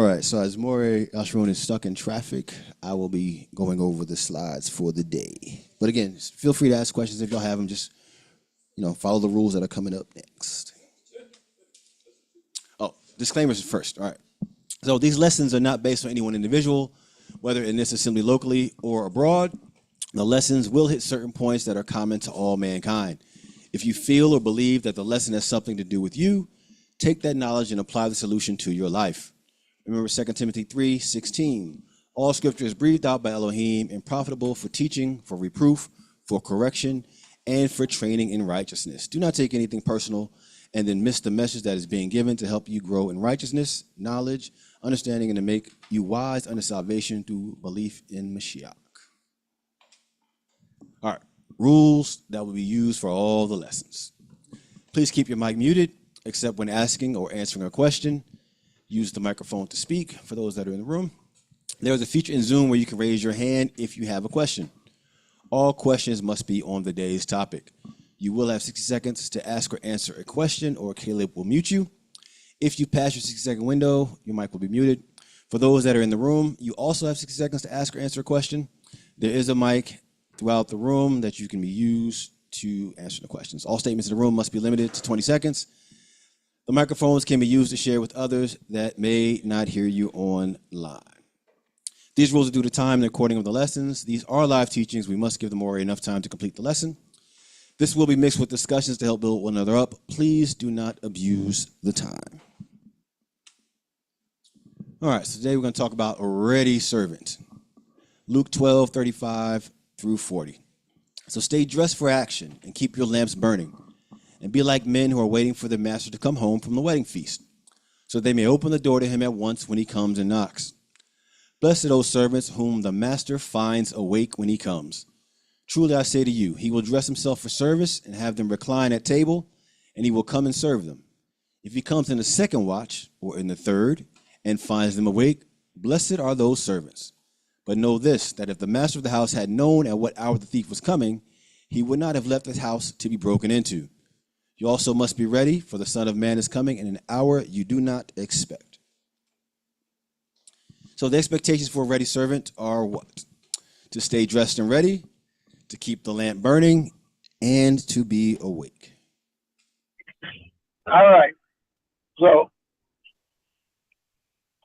right, so as Morey Ashron is stuck in traffic, I will be going over the slides for the day. But again, feel free to ask questions if y'all have them. Just, follow the rules that are coming up next. Oh, disclaimers first. All right. So these lessons are not based on any one individual, whether in this assembly locally or abroad. The lessons will hit certain points that are common to all mankind. If you feel or believe that the lesson has something to do with you, take that knowledge and apply the solution to your life. Remember 2 Timothy 3:16. All scripture is breathed out by Elohim and profitable for teaching, for reproof, for correction, and for training in righteousness. Do not take anything personal and then miss the message that is being given to help you grow in righteousness, knowledge, understanding, and to make you wise unto salvation through belief in Mashiach. All right, rules that will be used for all the lessons. Please keep your mic muted, except when asking or answering a question. Use the microphone to speak for those that are in the room. There is a feature in Zoom where you can raise your hand if you have a question. All questions must be on the day's topic. You will have 60 seconds to ask or answer a question, or Caleb will mute you. If you pass your 60-second window, your mic will be muted. For those that are in the room, you also have 60 seconds to ask or answer a question. There is a mic throughout the room that you can be used to answer the questions. All statements in the room must be limited to 20 seconds. The microphones can be used to share with others that may not hear you online. These rules are due to time and the recording of the lessons. These are live teachings. We must give the Morey enough time to complete the lesson. This will be mixed with discussions to help build one another up. Please do not abuse the time. All right, so today we're going to talk about a ready servant. Luke 12:35 through 40. So stay dressed for action and keep your lamps burning. And be like men who are waiting for their master to come home from the wedding feast, so they may open the door to him at once when he comes and knocks. Blessed are those servants whom the master finds awake when he comes. Truly I say to you, he will dress himself for service and have them recline at table, and he will come and serve them. If he comes in the second watch or in the third and finds them awake, blessed are those servants. But know this, that if the master of the house had known at what hour the thief was coming, he would not have left his house to be broken into. You also must be ready, for the Son of Man is coming in an hour you do not expect. So the expectations for a ready servant are what? To stay dressed and ready, to keep the lamp burning, and to be awake. All right. So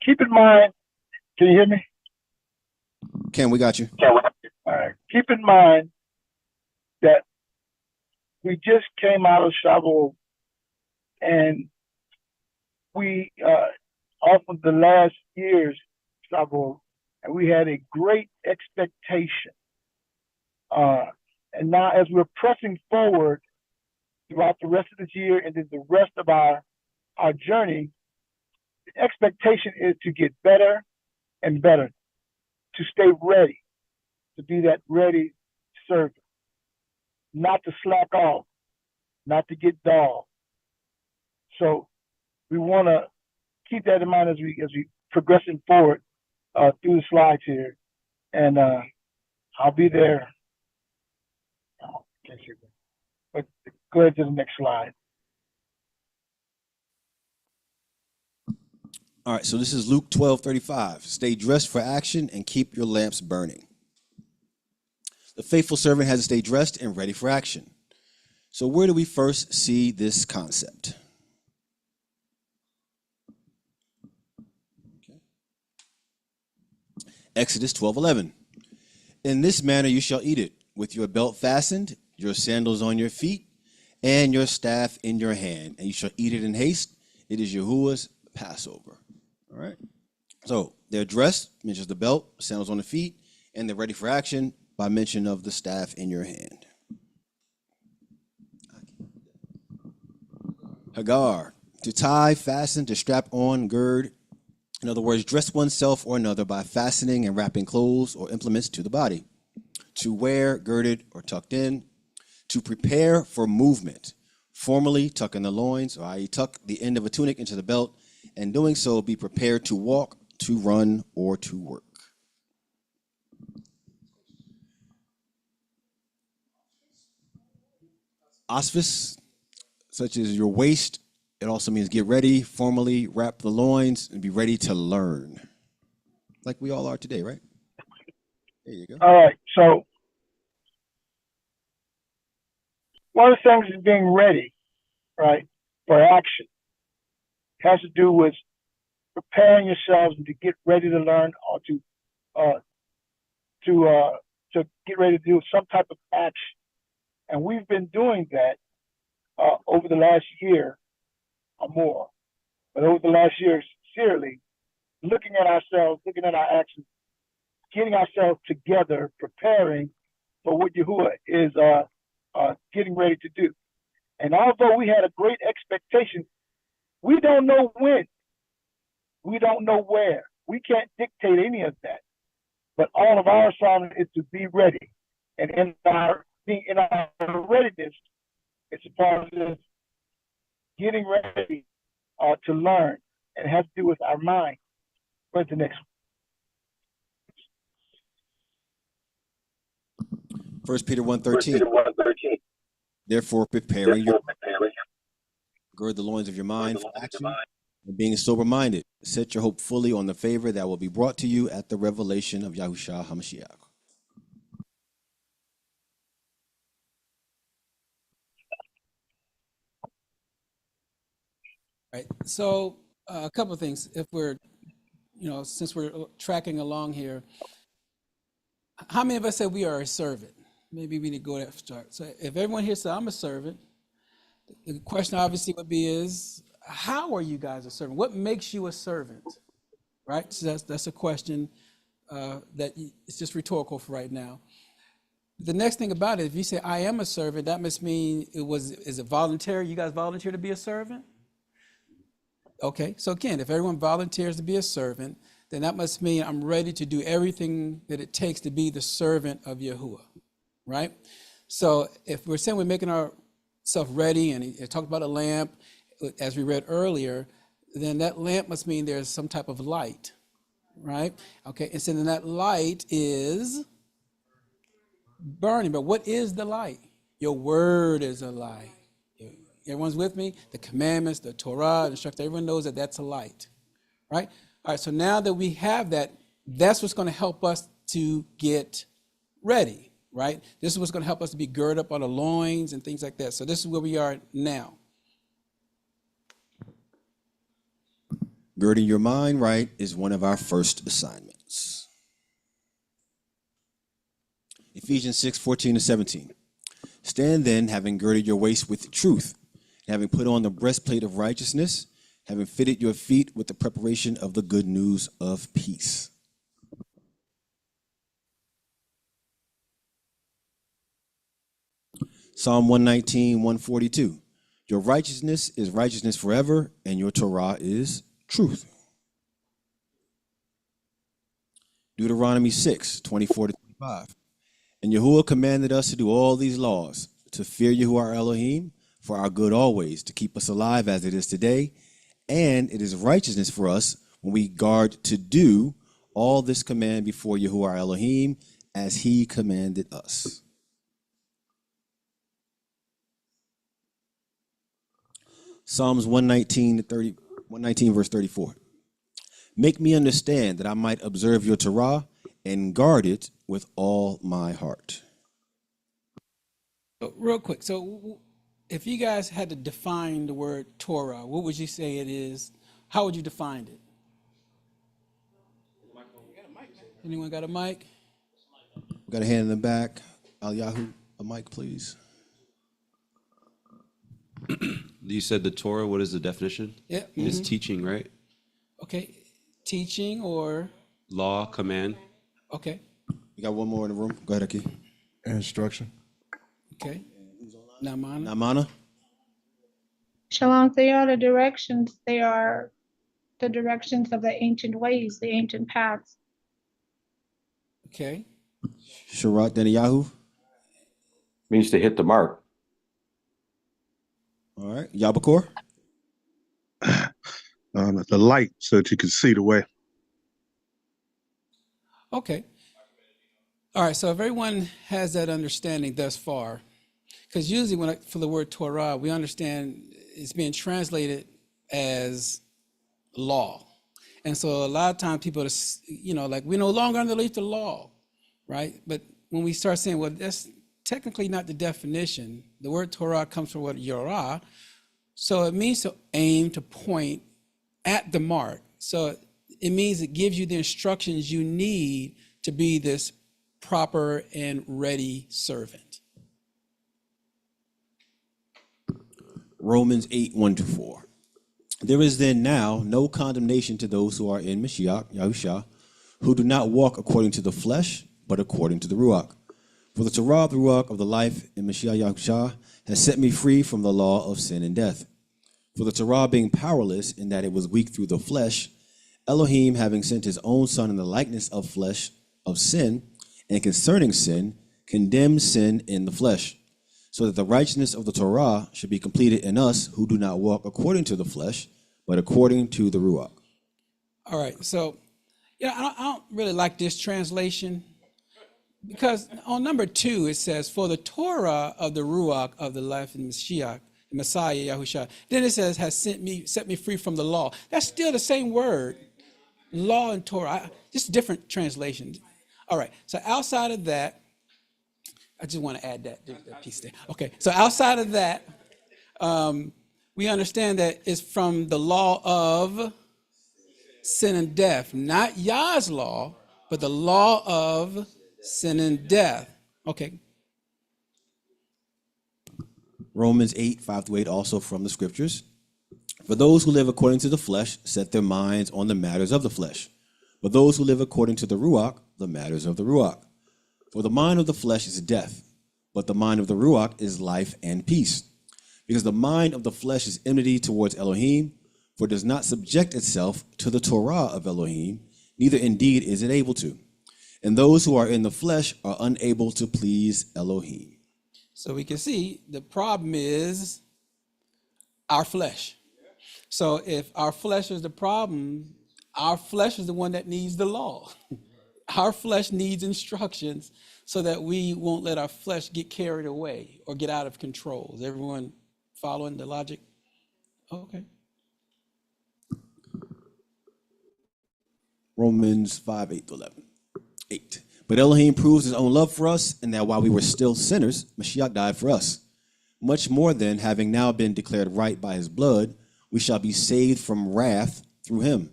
keep in mind, can you hear me? Ken, we got you. All right. Keep in mind that we just came out of Shavuot, and we off of the last year's Shavuot, and we had a great expectation. And now, as we're pressing forward throughout the rest of this year and then the rest of our journey, the expectation is to get better and better, to stay ready, to be that ready servant. Not to slack off, not to get dull. So we want to keep that in mind as we progressing forward through the slides here, and I'll be there. Oh, can't see that. But go ahead to the next slide. All right, so this is Luke 12:35. Stay dressed for action and keep your lamps burning. The faithful servant has to stay dressed and ready for action. So where do we first see this concept? Okay. Exodus 12:11. In this manner you shall eat it, with your belt fastened, your sandals on your feet, and your staff in your hand. And you shall eat it in haste. It is Yahuwah's Passover. All right. So they're dressed, mentions the belt, sandals on the feet, and they're ready for action by mention of the staff in your hand. Hagar, to tie, fasten, to strap on, gird. In other words, dress oneself or another by fastening and wrapping clothes or implements to the body. To wear, girded or tucked in. To prepare for movement. Formally tuck in the loins, or i.e. tuck the end of a tunic into the belt, and doing so be prepared to walk, to run, or to work. Auspice, such as your waist It also means get ready, formally wrap the loins, and be ready to learn. Like we all are today, right? There you go. All right. So one of the things is being ready, right, for action. It has to do with preparing yourselves to get ready to learn or uh, to get ready to do some type of action. And we've been doing that over the last year or more. But over the last year, sincerely, looking at ourselves, looking at our actions, getting ourselves together, preparing for what Yahuwah is getting ready to do. And although we had a great expectation, we don't know when. We don't know where. We can't dictate any of that. But all of our assignment is to be ready. And in our readiness, it's a part of getting ready to learn. And it has to do with our mind. Where's the next one? 1 Peter 1:13. Therefore, preparing your gird the loins of your mind for action, and being sober-minded, set your hope fully on the favor that will be brought to you at the revelation of Yahushua HaMashiach. Right. So a couple of things. If we're, since we're tracking along here, how many of us say we are a servant? Maybe we need to go to that start. So if everyone here says I'm a servant, the question obviously would be is, how are you guys a servant? What makes you a servant? Right. So that's a question that it's just rhetorical for right now. The next thing about it, if you say I am a servant, that must mean is it voluntary? You guys volunteer to be a servant? Okay, so again, if everyone volunteers to be a servant, then that must mean I'm ready to do everything that it takes to be the servant of Yahuwah, right? So if we're saying we're making ourselves ready, and he talked about a lamp, as we read earlier, then that lamp must mean there's some type of light, right? Okay, and so then that light is burning, but what is the light? Your word is a light. Everyone's with me? The commandments, the Torah, the instruction, everyone knows that that's a light, right? All right, so now that we have that, that's what's going to help us to get ready, right? This is what's going to help us to be girded up on the loins and things like that. So this is where we are now. Girding your mind right is one of our first assignments. Ephesians 6:14-17. Stand then, having girded your waist with truth, having put on the breastplate of righteousness, having fitted your feet with the preparation of the good news of peace. Psalm 119:142. Your righteousness is righteousness forever, and your Torah is truth. Deuteronomy 6:24-25. And Yahuwah commanded us to do all these laws, to fear Yahuwah our Elohim, for our good always, to keep us alive as it is today. And it is righteousness for us when we guard to do all this command before Yahuwah our Elohim, as he commanded us. Psalms 119 verse 34. Make me understand that I might observe your Torah and guard it with all my heart. So real quick, so if you guys had to define the word Torah, what would you say it is? How would you define it? Anyone got a mic? Got a hand in the back. Al Yahoo, a mic, please. You said the Torah, what is the definition? Yeah. Mm-hmm. It's teaching, right? Okay. Teaching or? Law, command. Okay. You got one more in the room. Go ahead, Aki. Instruction. Okay. Namana. Namana. Shalom, they are the directions. They are the directions of the ancient ways, the ancient paths. Okay. Sharat Deniyahu. Means to hit the mark. All right. Yabakor. The light so that you can see the way. Okay. All right. So if everyone has that understanding thus far, because usually for the word Torah, we understand it's being translated as law. And so a lot of times people, like we're no longer underneath the law, right? But when we start saying, well, that's technically not the definition. The word Torah comes from what Yorah. So it means to aim, to point at the mark. So it means it gives you the instructions you need to be this proper and ready servant. Romans 8, 1-4. There is then now no condemnation to those who are in Mashiach, Yahushua, who do not walk according to the flesh, but according to the Ruach. For the Torah, the Ruach of the life in Mashiach Yahushua, has set me free from the law of sin and death. For the Torah being powerless in that it was weak through the flesh, Elohim, having sent his own Son in the likeness of flesh of sin, and concerning sin, condemned sin in the flesh, so that the righteousness of the Torah should be completed in us who do not walk according to the flesh, but according to the Ruach. All right, so I don't really like this translation, because on number 2 it says, for the Torah of the Ruach of the life in Mashiach, Messiah Yahushua. Then it says, has set me free from the law. That's still the same word, law and Torah, just different translations. All right, so outside of that, I just want to add that piece there. Okay, so outside of that, we understand that it's from the law of sin and death, not Yah's law, but the law of sin and death. Okay. Romans 8, 5-8, also from the scriptures. For those who live according to the flesh set their minds on the matters of the flesh, but those who live according to the Ruach, the matters of the Ruach. For the mind of the flesh is death, but the mind of the Ruach is life and peace. Because the mind of the flesh is enmity towards Elohim, for it does not subject itself to the Torah of Elohim, neither indeed is it able to. And those who are in the flesh are unable to please Elohim. So we can see the problem is our flesh. So if our flesh is the problem, our flesh is the one that needs the law. Our flesh needs instructions so that we won't let our flesh get carried away or get out of control. Is everyone following the logic? Okay. Romans 5, 8-11. 8. But Elohim proves his own love for us, and that while we were still sinners, Mashiach died for us. Much more then, having now been declared right by his blood, we shall be saved from wrath through him.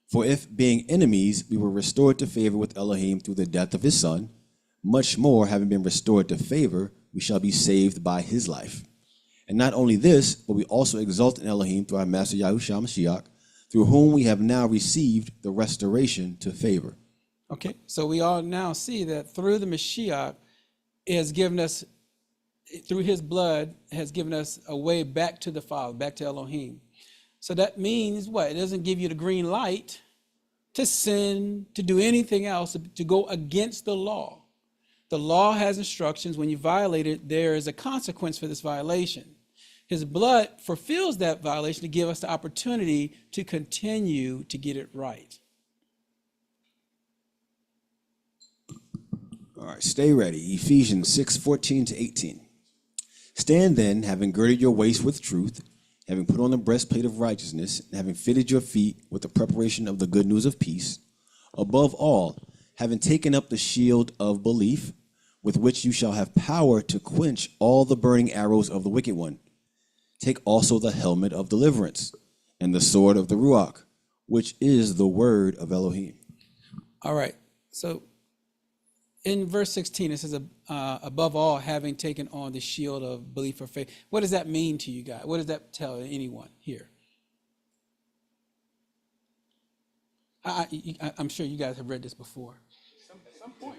For if, being enemies, we were restored to favor with Elohim through the death of his Son, much more, having been restored to favor, we shall be saved by his life. And not only this, but we also exult in Elohim through our Master Yahushua Mashiach, through whom we have now received the restoration to favor. Okay, so we all now see that through the Mashiach, it has given us, through his blood, has given us a way back to the Father, back to Elohim. So that means what? It doesn't give you the green light to sin, to do anything else, to go against the law. The law has instructions. When you violate it, there is a consequence for this violation. His blood fulfills that violation to give us the opportunity to continue to get it right. All right, stay ready. Ephesians 6, 14-18. Stand then, having girded your waist with truth, having put on the breastplate of righteousness, and having fitted your feet with the preparation of the good news of peace. Above all, having taken up the shield of belief, with which you shall have power to quench all the burning arrows of the wicked one. Take also the helmet of deliverance and the sword of the Ruach, which is the word of Elohim. All right, so in verse 16, it says, above all, having taken on the shield of belief or faith. What does that mean to you guys? What does that tell anyone here? I'm sure you guys have read this before. Some point.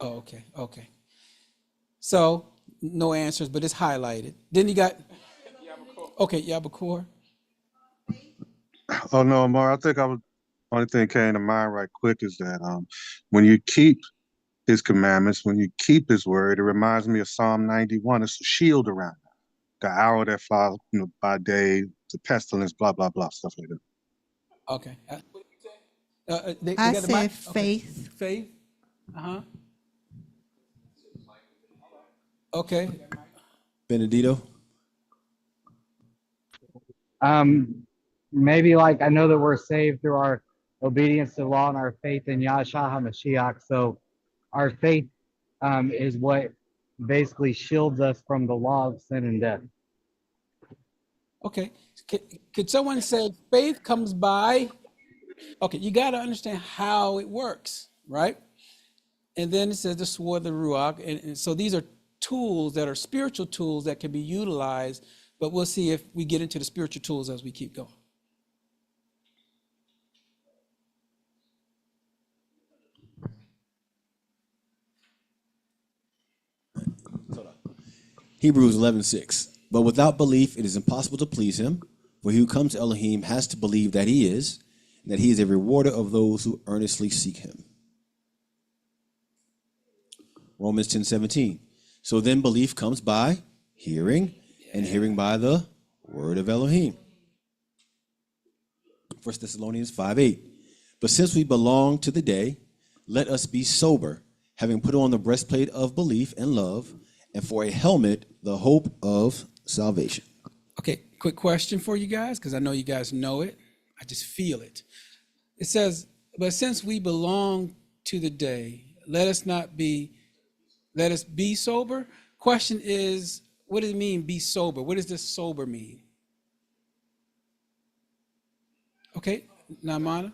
Oh, okay. So, no answers, but it's highlighted. Then you got, okay, Yabakor. Oh no, Amar, I think only thing came to mind right quick is that when you keep his commandments, when you keep his word, it reminds me of Psalm 91. It's a shield around it. The arrow that flies, by day, the pestilence, blah, blah, blah, stuff like that. Okay. They I got the mic? said Okay. faith. Faith? Uh-huh. Okay. Benedito? maybe like I know that we're saved through our obedience to the law and our faith in Yahshua HaMashiach. So our faith is what basically shields us from the law of sin and death. Okay. Could someone say faith comes by? Okay, you got to understand how it works, right? And then it says the sword of the Ruach. And so these are tools that are spiritual tools that can be utilized, but we'll see if we get into the spiritual tools as we keep going. Hebrews 11:6. But without belief, it is impossible to please him. For he who comes to Elohim has to believe that he is, and that he is a rewarder of those who earnestly seek him. Romans 10:17. So then belief comes by hearing, and hearing by the word of Elohim. 1 Thessalonians 5:8. But since we belong to the day, let us be sober, having put on the breastplate of belief and love, and for a helmet, the hope of salvation. Okay, quick question for you guys, because I know you guys know it. I just feel it. It says, but since we belong to the day, let us be sober. Question is, what does it mean, be sober? What does this sober mean? Okay, Namana?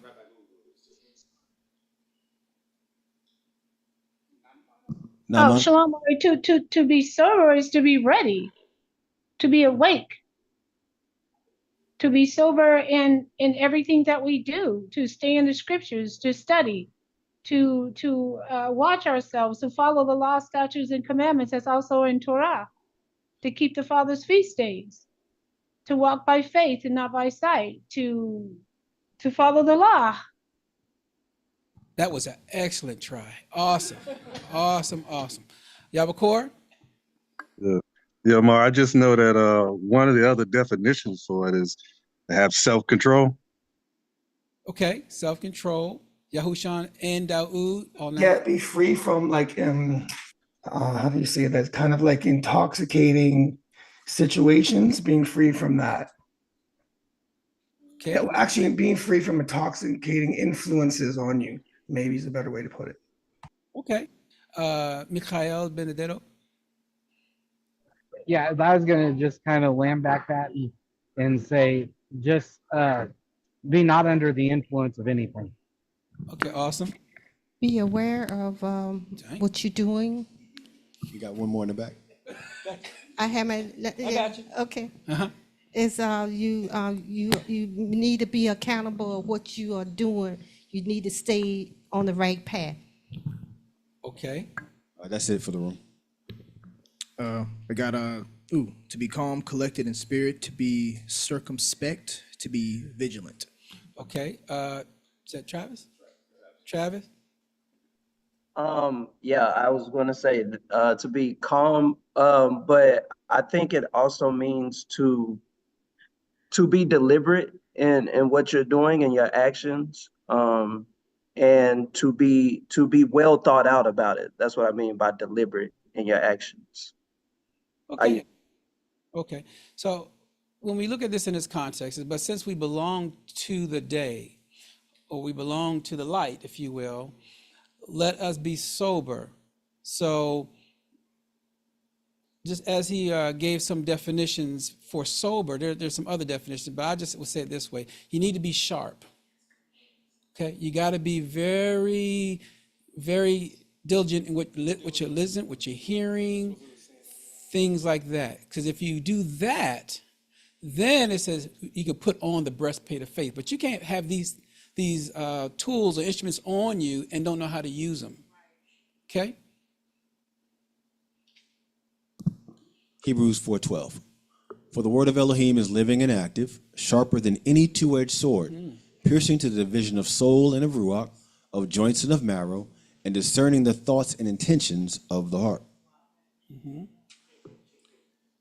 Oh, Shalom. To be sober is to be ready, to be awake, to be sober in everything that we do, to stay in the scriptures, to study, to watch ourselves, to follow the law, statutes, and commandments that's also in Torah, to keep the Father's feast days, to walk by faith and not by sight, to follow the law. That was an excellent try. Awesome, awesome, awesome. Yabakor? Yeah, Mar, I just know that one of the other definitions for it is to have self-control. Okay, self-control. Yahushan and Daoud. All Yeah, be free from like how do you say that? Kind of like intoxicating situations, being free from that. Okay. Yeah, actually, being free from intoxicating influences on you, maybe is a better way to put it. Okay. Mikhail Benedetto. Yeah, I was gonna just kind of land back that and say just be not under the influence of anything. Okay, awesome. Be aware of what you're doing. You got one more in the back. I haven't. I got you. Okay. Uh-huh. It's you need to be accountable of what you are doing. You need to stay on the right path. Okay. All right, that's it for the room. I got to be calm, collected in spirit, to be circumspect, to be vigilant. Okay. Is that Travis? Travis? Yeah, I was going to say to be calm, but I think it also means to be deliberate in what you're doing and your actions, and to be well thought out about it. That's what I mean by deliberate in your actions. Okay. Okay. So when we look at this in this context, but since we belong to the day, or we belong to the light, if you will, let us be sober. So just as he gave some definitions for sober, there's some other definitions, but I just would say it this way. You need to be sharp. Okay. You got to be very, very diligent in what you're listening, what you're hearing, things like that. Because if you do that, then it says you can put on the breastplate of faith. But you can't have these tools or instruments on you and don't know how to use them. Okay? Hebrews 4:12. For the word of Elohim is living and active, sharper than any two-edged sword, piercing to the division of soul and of ruach, of joints and of marrow, and discerning the thoughts and intentions of the heart.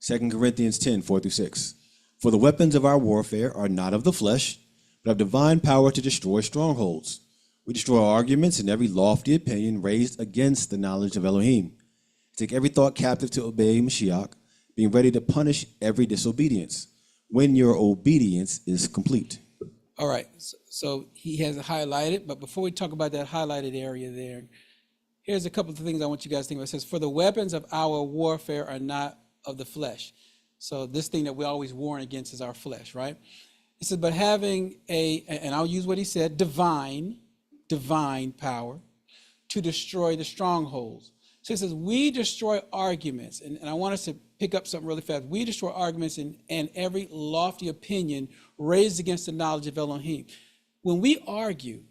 2 Corinthians 10:4-6. For the weapons of our warfare are not of the flesh, but of divine power to destroy strongholds. We destroy arguments and every lofty opinion raised against the knowledge of Elohim. Take every thought captive to obey Mashiach, being ready to punish every disobedience when your obedience is complete. All right. So he has it highlighted, but before we talk about that highlighted area there, here's a couple of things I want you guys to think about. It says, for the weapons of our warfare are not of the flesh. So this thing that we always warn against is our flesh, right? It says, but having and I'll use what he said, divine power to destroy the strongholds. So it says, we destroy arguments. And I want us to pick up something really fast. We destroy arguments and every lofty opinion raised against the knowledge of Elohim. When we argue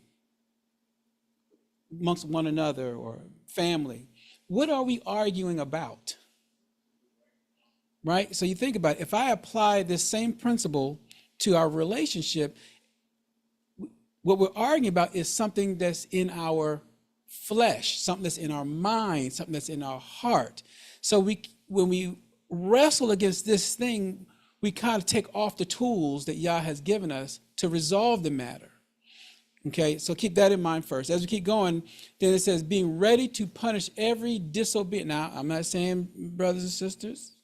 amongst one another or family, what are we arguing about? Right? So you think about it. If I apply this same principle to our relationship, what we're arguing about is something that's in our flesh, something that's in our mind, something that's in our heart. So when we wrestle against this thing, we kind of take off the tools that Yah has given us to resolve the matter. Okay, so keep that in mind first. As we keep going, then it says, being ready to punish every disobedience. Now, I'm not saying, brothers and sisters,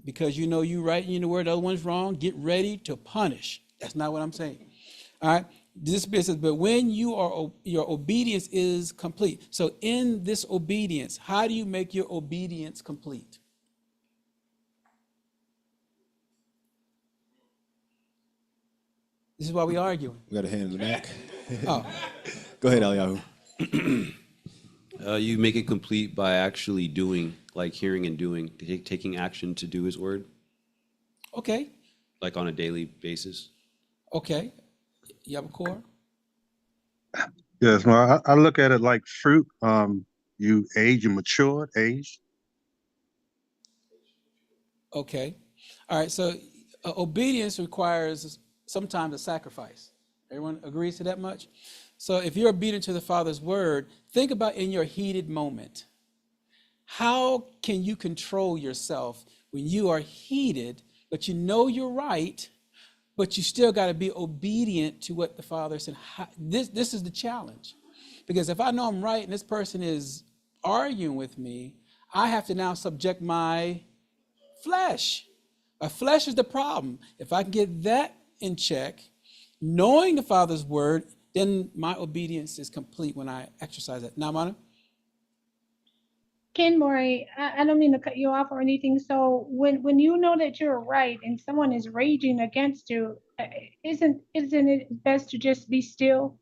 because you know you right and you know where the other one's wrong, get ready to punish. That's not what I'm saying. All right. This says, but when your obedience is complete. So in this obedience, how do you make your obedience complete? This is why we arguing. We got a hand in the back. Oh. Go ahead, Eliyahu. You make it complete by actually doing, like hearing and doing, taking action to do his word. Okay. Like on a daily basis. Okay. You have a core? Yes, well, I look at it like fruit. You age and mature, age. Okay. All right. So obedience requires sometimes a sacrifice. Everyone agrees to that much? So if you're obedient to the Father's word, think about in your heated moment. How can you control yourself when you are heated, but you know you're right, but you still got to be obedient to what the Father said? This is the challenge. Because if I know I'm right and this person is arguing with me, I have to now subject my flesh. My flesh is the problem. If I can get that in check, knowing the Father's word, then my obedience is complete when I exercise it. Now, Mana? Ken Mori, I don't mean to cut you off or anything. So when you know that you're right and someone is raging against you, isn't it best to just be still?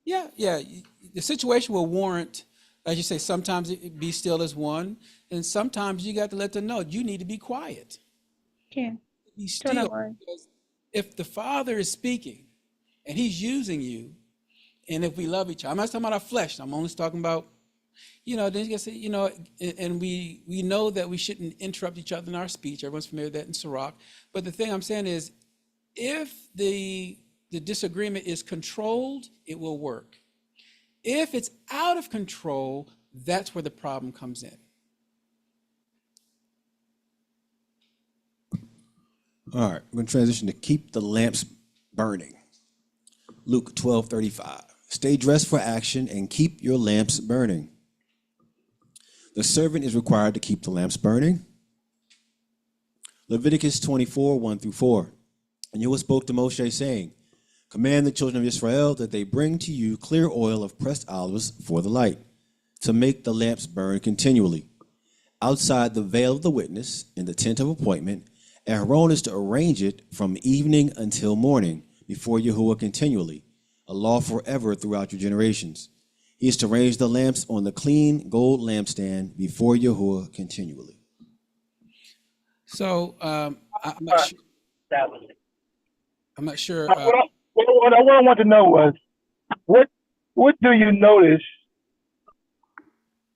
Yeah. The situation will warrant, as you say, sometimes it be still as one, and sometimes you got to let them know you need to be quiet. Ken, Be still. Because if the Father is speaking and he's using you, and if we love each other, I'm not talking about our flesh. I'm only talking about, then you can say, and we know that we shouldn't interrupt each other in our speech. Everyone's familiar with that in Sirach. But the thing I'm saying is, if the disagreement is controlled, it will work. If it's out of control, that's where the problem comes in. All right, we're going to transition to keep the lamps burning. Luke 12:35. Stay dressed for action and keep your lamps burning. The servant is required to keep the lamps burning. Leviticus 24:1-4. And Yahweh spoke to Moshe, saying, command the children of Israel that they bring to you clear oil of pressed olives for the light, to make the lamps burn continually. Outside the veil of the witness, in the tent of appointment, Aaron is to arrange it from evening until morning before Yahuwah continually, a law forever throughout your generations. He is to arrange the lamps on the clean gold lampstand before Yahuwah continually. So I'm not sure. I'm not sure. What I want to know was, what do you notice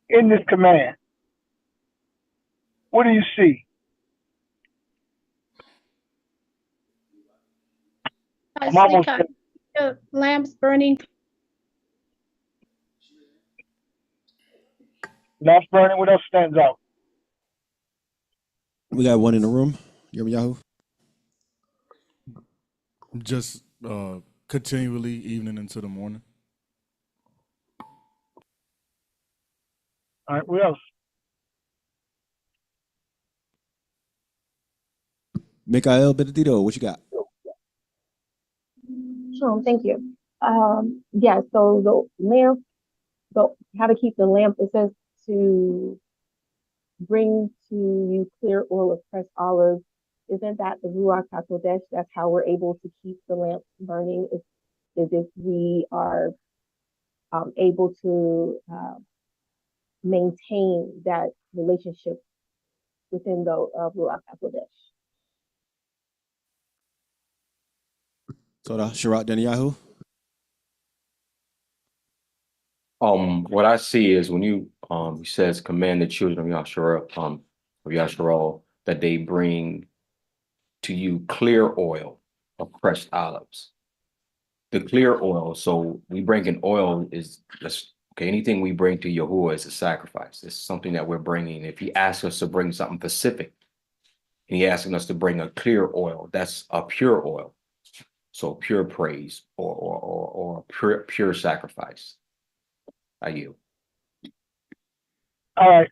in this command? What do you see? I'm almost the lamps burning. lamps burning. What else stands out? We got one in the room. Yahoo. Just continually, evening into the morning. All right, what else? Mikael Benedito, what you got? Shalom, thank you. Yeah, so the lamp, how to keep the lamp, it says to bring to you clear oil of pressed olives. Isn't that the Ruach HaKodesh? That's how we're able to keep the lamp burning, is if we are able to maintain that relationship within the Ruach HaKodesh. Torah, Shirat Daniyahu. What I see is when you he says command the children of Yasharal that they bring to you clear oil of crushed olives. The clear oil, so we bring in oil is just okay, anything we bring to Yahuwah is a sacrifice. It's something that we're bringing. If he asks us to bring something specific, and he asking us to bring a clear oil, that's a pure oil. So pure praise or pure sacrifice. Are you? All right.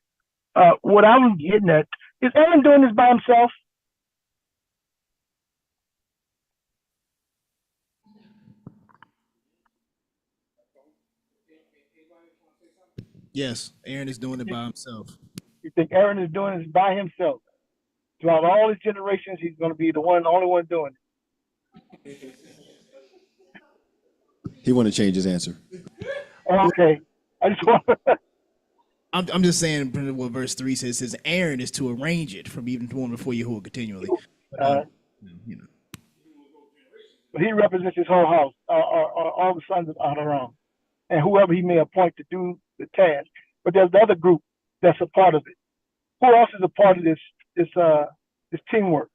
What I was getting at is Aaron doing this by himself? Yes, Aaron is doing it by himself. You think Aaron is doing this by himself? Throughout all his generations, he's going to be the only one doing it. He want to change his answer. Okay. I just want I'm just saying what verse 3 says Aaron is to arrange it from even going before Yahuwah continually. But, you know. But he represents his whole house, all the sons of Aharon, and whoever he may appoint to do the task. But there's the other group that's a part of it. Who else is a part of this teamwork?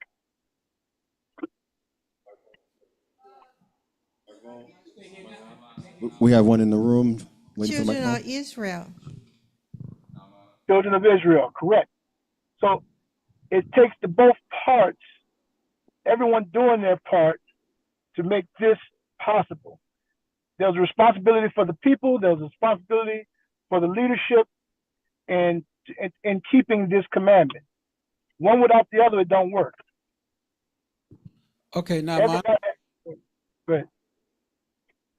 We have one in the room waiting for Children my of Israel. Children of Israel, correct. So it takes the both parts, everyone doing their part to make this possible. There's a responsibility for the people, there's a responsibility for the leadership, and in keeping this commandment. One without the other, it don't work. Okay, now Good.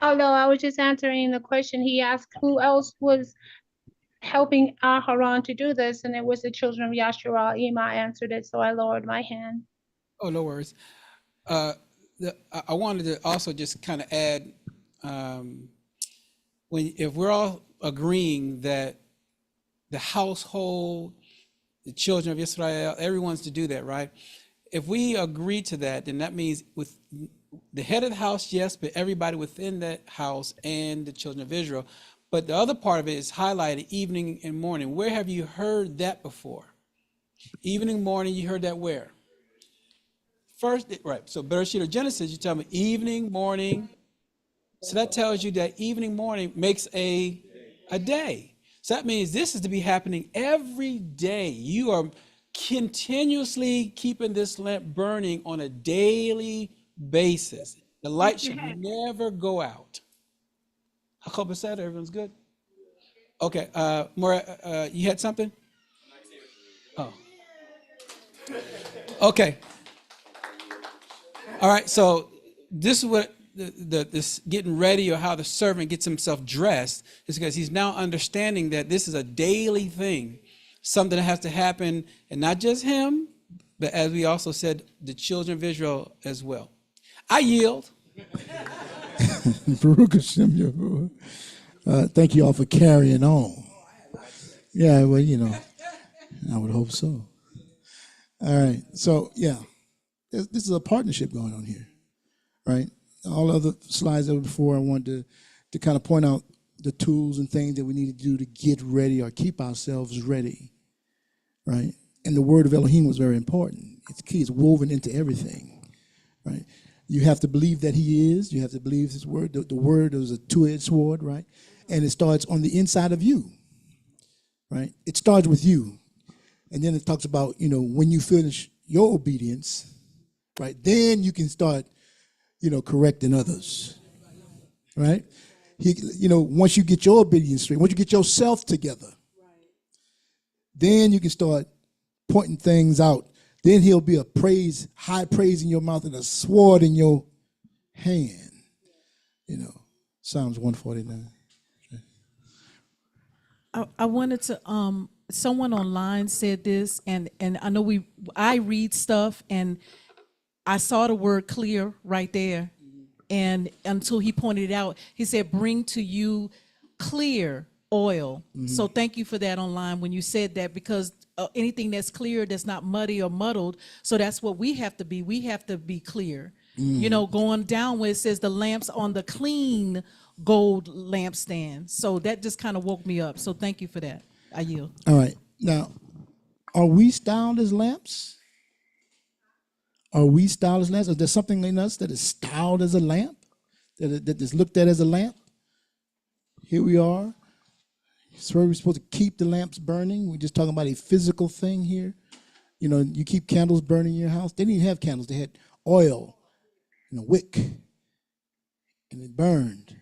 Oh no, I was just answering the question he asked. Who else was helping Aharon to do this? And it was the children of Yashua. Ema answered it, so I lowered my hand. Oh, no worries. I wanted to also just kind of add, if we're all agreeing that the household, the children of Israel, everyone's to do that, right? If we agree to that, then that means with the head of the house, yes, but everybody within that house and the children of Israel. But the other part of it is highlighted evening and morning. Where have you heard that before? Evening, morning, you heard that where? First, right, so Bereshit or Genesis, you tell me evening, morning. So that tells you that evening, morning makes a day. So that means this is to be happening every day. You are continuously keeping this lamp burning on a daily basis. The light should never go out. Jacob said, everyone's good? Okay, Maura, you had something? Oh. Okay. All right, so this is what this getting ready or how the servant gets himself dressed is because he's now understanding that this is a daily thing, something that has to happen, and not just him, but as we also said, the children of Israel as well. I yield. Baruch Hashem Yahuwah. Thank you all for carrying on. Yeah, well, you know, I would hope so. All right, so yeah, this is a partnership going on here, right? All other slides that were before, I wanted to kind of point out the tools and things that we need to do to get ready or keep ourselves ready, right? And the word of Elohim was very important. It's key. It's woven into everything, right? You have to believe that he is. You have to believe his word. The word is a two-edged sword, right? And it starts on the inside of you, right? It starts with you. And then it talks about, you know, when you finish your obedience, right, then you can start, you know, correcting others, right? You know, once you get your obedience straight, once you get yourself together, then you can start pointing things out. Then he'll be a high praise in your mouth and a sword in your hand. Psalms 149. I wanted to someone online said this, and I know I read stuff, and I saw the word clear right there, and until he pointed it out, he said bring to you clear oil. So thank you for that online when you said that, because anything that's clear, that's not muddy or muddled, so that's what we have to be clear. Going down where it says the lamps on the clean gold lampstand. So that just kind of woke me up. So thank you for that. I yield. All right. Now, are we styled as lamps? Are we styled as lamps? Is there something in us that is styled as a lamp? That is looked at as a lamp? Here we are. So we're supposed to keep the lamps burning. We're just talking about a physical thing here. You keep candles burning in your house. They didn't have candles. They had oil in a wick, and it burned.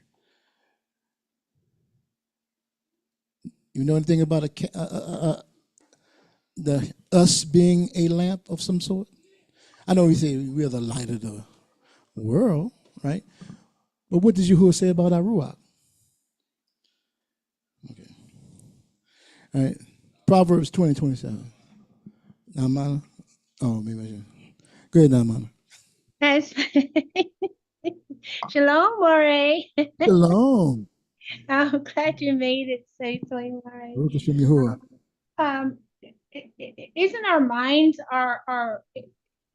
You know anything about us being a lamp of some sort? I know we say we are the light of the world, right? But what does Yahuwah say about our ruach? Okay. All right. Proverbs 20:27. Now, Mana. Oh, maybe I should. Go ahead now, Mana. That's Shalom, Moray. Shalom. I'm glad you made it safely, Moray. Baruch Hashem Yahuwah. Isn't our minds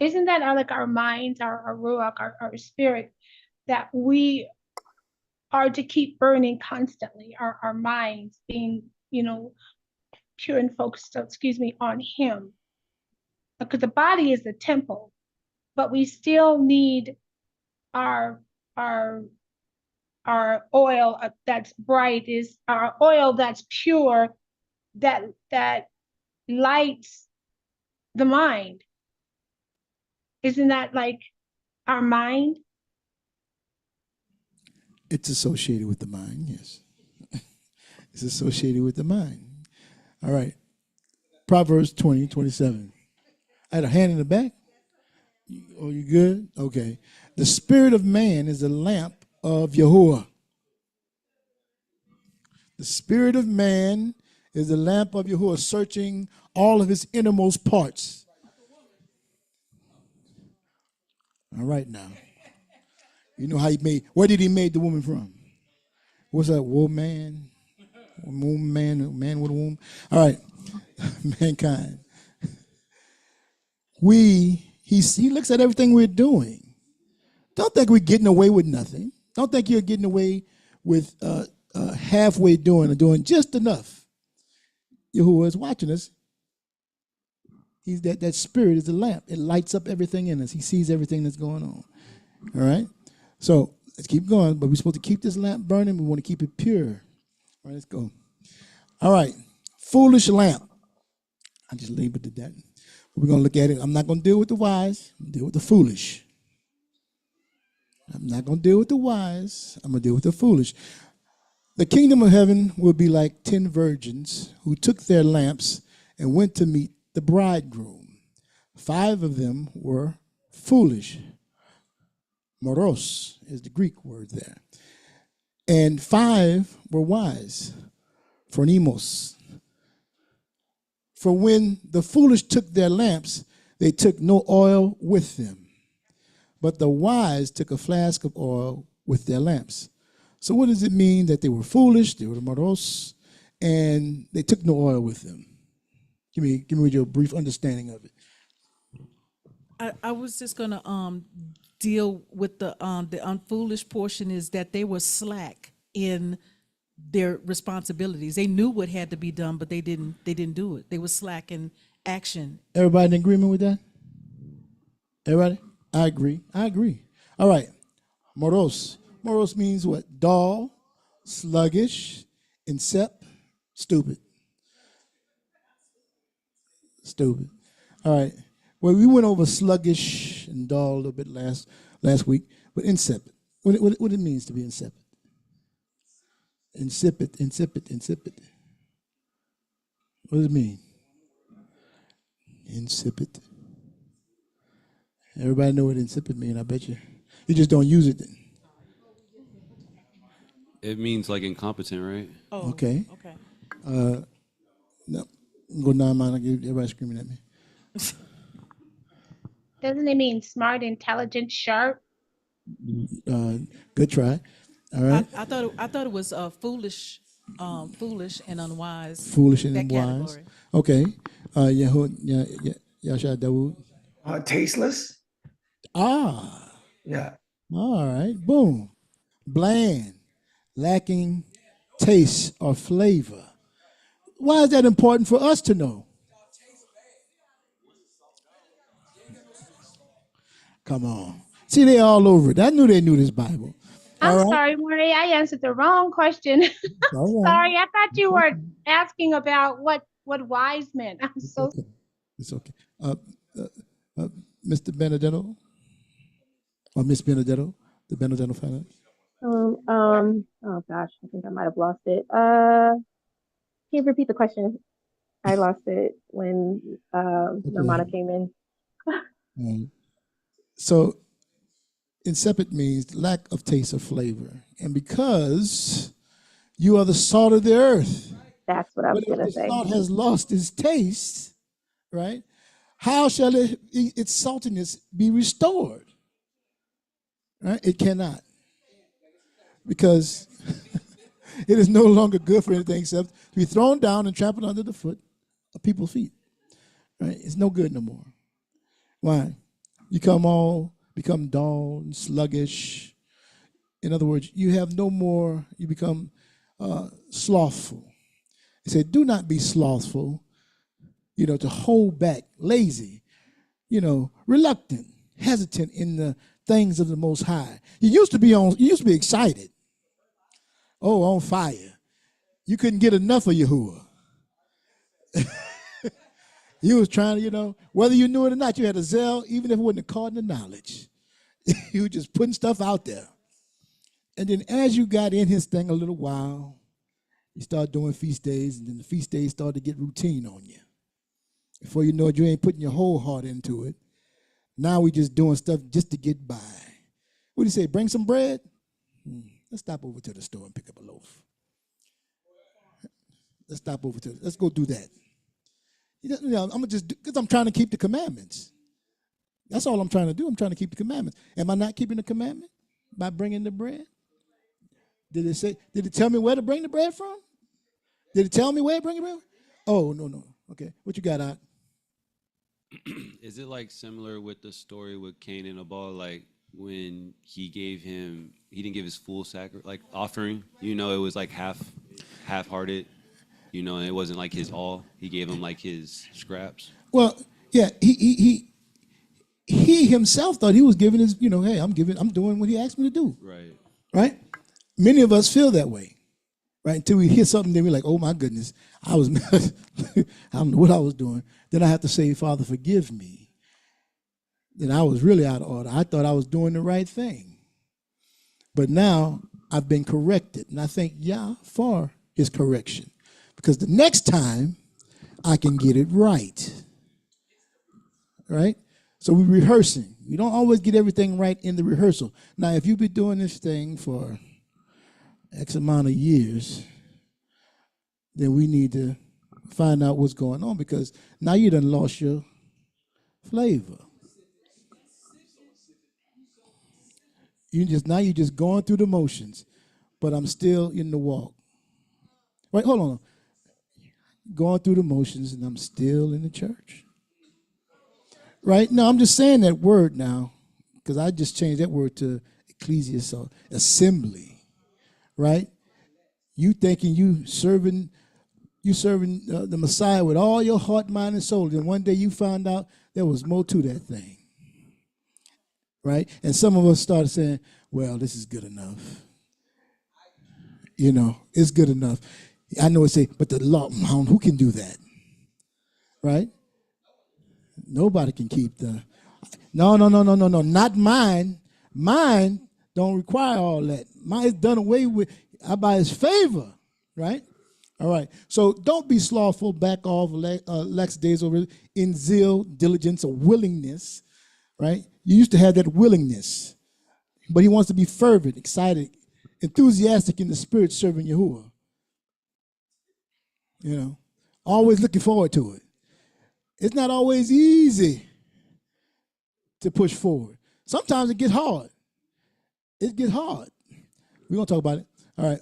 isn't that like our minds, our ruach, our spirit, that we are to keep burning constantly, our minds being, pure and focused, on him? Because the body is the temple, but we still need our oil that's bright, is our oil that's pure, that lights the mind. Isn't that like our mind? It's associated with the mind, yes. It's associated with the mind. All right. Proverbs 20:27. I had a hand in the back. Oh, you good? Okay. The spirit of man is the lamp of Yahuwah. The spirit of man is the lamp of Yahuwah, searching all of his innermost parts. All right now. You know how where did he make the woman from? What's that, woman? Man with a womb. All right. Mankind. He looks at everything we're doing. Don't think we're getting away with nothing. Don't think you're getting away with halfway doing or doing just enough. Yahuwah is watching us. He's that spirit is a lamp. It lights up everything in us. He sees everything that's going on. All right? So let's keep going. But we're supposed to keep this lamp burning. We want to keep it pure. All right, let's go. All right. Foolish lamp. I just labeled it that. We're going to look at it. I'm not going to deal with the wise. I'm going to deal with the foolish. I'm not going to deal with the wise. I'm going to deal with the foolish. The kingdom of heaven will be like 10 virgins who took their lamps and went to meet the bridegroom. 5 of them were foolish. Moros is the Greek word there. And 5 were wise. Phronimos. For when the foolish took their lamps, they took no oil with them. But the wise took a flask of oil with their lamps. So what does it mean that they were foolish, they were moros, and they took no oil with them? Give me your brief understanding of it. I was just gonna deal with the unfoolish portion, is that they were slack in their responsibilities. They knew what had to be done, but they didn't do it. They were slack in action. Everybody in agreement with that? Everybody? I agree. All right. Moros. Moros means what? Dull, sluggish, incept, stupid. Stupid. All right. Well, we went over sluggish and dull a little bit last week, but insipid. What it means to be insipid? Insipid. What does it mean? Insipid. Everybody know what insipid means, I bet you. You just don't use it then. It means like incompetent, right? Oh, Okay. okay. No, go 9 mile. Everybody screaming at me. Doesn't it mean smart, intelligent, sharp? Good try. All right. I thought it was foolish and unwise. Foolish and That unwise. category. Okay. Yasha Dawood. Tasteless. Ah. Yeah. All right. Boom. Bland, lacking taste or flavor. Why is that important for us to know? Come on. See, they all over it. I knew they knew this Bible. I'm sorry, Marie, I answered the wrong question. All right. Sorry, I thought you were asking about what wise meant. I'm so Okay. It's okay. Mr. Benedetto or Miss Benedetto, the Benedetto family. Oh gosh, I think I might have lost it. Can you repeat the question? I lost it when Normana came in. So insipid means lack of taste or flavor. And because you are the salt of the earth. That's what I was going to say. Salt has lost its taste, right? How shall its saltiness be restored? Right? It cannot. Because it is no longer good for anything except to be thrown down and trampled under the foot of people's feet. Right? It's no good no more. Why? You become dull and sluggish. In other words, you have no more, you become slothful. He said, do not be slothful, to hold back, lazy, reluctant, hesitant in the things of the Most High. You used to be excited. Oh, on fire. You couldn't get enough of Yahuwah. You was trying to, whether you knew it or not, you had a zeal, even if it wasn't according to knowledge. You were just putting stuff out there. And then as you got in his thing a little while, you start doing feast days, and then the feast days started to get routine on you. Before you know it, you ain't putting your whole heart into it. Now we just doing stuff just to get by. What do you say, bring some bread? Let's stop over to the store and pick up a loaf. Let's go do that. I'm just, because I'm trying to keep the commandments. That's all I'm trying to do. I'm trying to keep the commandments. Am I not keeping the commandment by bringing the bread? Did it tell me where to bring the bread from? Did it tell me where to bring the bread? Oh, no. Okay. What you got out? Is it like similar with the story with Cain and Abel, like when he didn't give his full offering, it was like half-hearted, and it wasn't like his all. He gave him like his scraps. Well, yeah, he himself thought he was giving his, hey, I'm doing what he asked me to do. Right? Many of us feel that way, right? Until we hear something, then we're like, oh my goodness, I don't know what I was doing. Then I have to say, Father, forgive me. Then I was really out of order. I thought I was doing the right thing. But now I've been corrected, and I thank Yah for his correction. Because the next time I can get it right. Right? So we're rehearsing. We don't always get everything right in the rehearsal. Now, if you've been doing this thing for X amount of years, then we need to find out what's going on, because now you done lost your flavor. You're just going through the motions, but I'm still in the walk. Wait, hold on. Going through the motions and I'm still in the church. Right? No, I'm just saying that word now, because I just changed that word to ecclesia, so assembly. Right? You thinking you serving the Messiah with all your heart, mind, and soul, and one day you found out there was more to that thing. Right? And some of us started saying, well, this is good enough. It's good enough. I know it say, but the law, who can do that? Right? Nobody can keep no, not mine. Mine don't require all that. Mine is done away with by his favor, right? All right. So don't be slothful, back off, lax days over in zeal, diligence, or willingness, right? You used to have that willingness, but he wants to be fervent, excited, enthusiastic in the spirit serving Yahuwah. You know, always looking forward to it. It's not always easy to push forward. Sometimes it gets hard. It gets hard. We're going to talk about it. All right.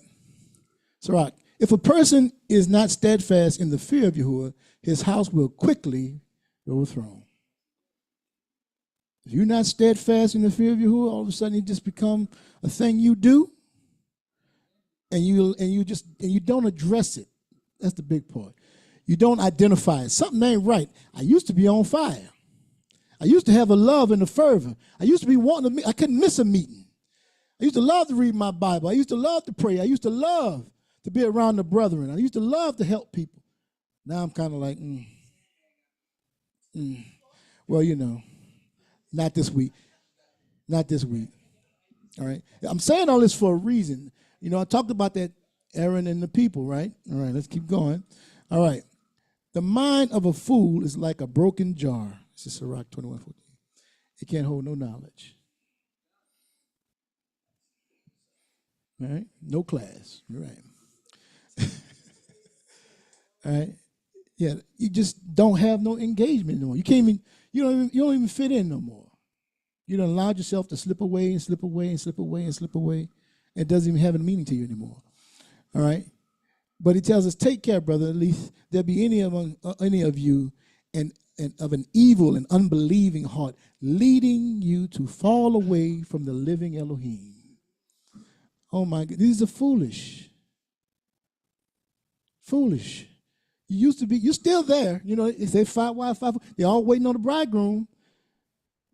Sirach, if a person is not steadfast in the fear of Yahuwah, his house will quickly be overthrown. If you're not steadfast in the fear of Yahuwah, all of a sudden it just become a thing you do, and you don't address it. That's the big part. You don't identify it. Something ain't right. I used to be on fire. I used to have a love and a fervor. I used to be wanting to meet. I couldn't miss a meeting. I used to love to read my Bible. I used to love to pray. I used to love to be around the brethren. I used to love to help people. Now I'm kind of like, well, you know, not this week. Not this week. All right. I'm saying all this for a reason. You know, I talked about that Aaron and the people, right? All right, let's keep going. All right. The mind of a fool is like a broken jar. This is Sirach 21:14. It can't hold no knowledge. All right? No class. You're right. All right. Yeah, you just don't have no engagement no more. You don't even fit in no more. You don't allow yourself to slip away and slip away and slip away and slip away. It doesn't even have a meaning to you anymore. All right. But he tells us, take care, brother, at least there be any of you and of an evil and unbelieving heart, leading you to fall away from the living Elohim. Oh my God, these are foolish. Foolish. You used to be, you're still there. You know, they say 5 wives, 5. They're all waiting on the bridegroom.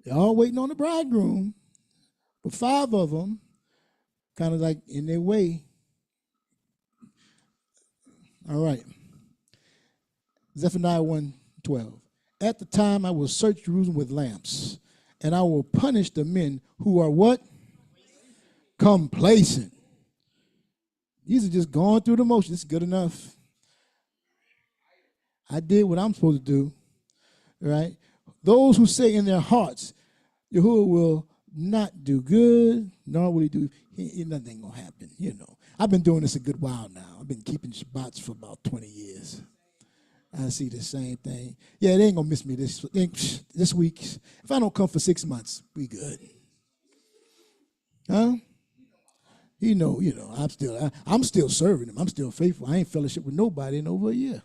They're all waiting on the bridegroom. But 5 of them, kind of like in their way. All right. Zephaniah 1:12. At the time I will search Jerusalem with lamps, and I will punish the men who are what? Complacent. These are just going through the motions. It's good enough. I did what I'm supposed to do. Right? Those who say in their hearts, Yahuwah will not do good, nor will he do, nothing gonna happen, you know. I've been doing this a good while now. I've been keeping Shabbats for about 20 years. I see the same thing. Yeah, they ain't gonna miss me this week. If I don't come for 6 months, we good. Huh? You know, I'm still serving him. I'm still faithful. I ain't fellowship with nobody in over a year.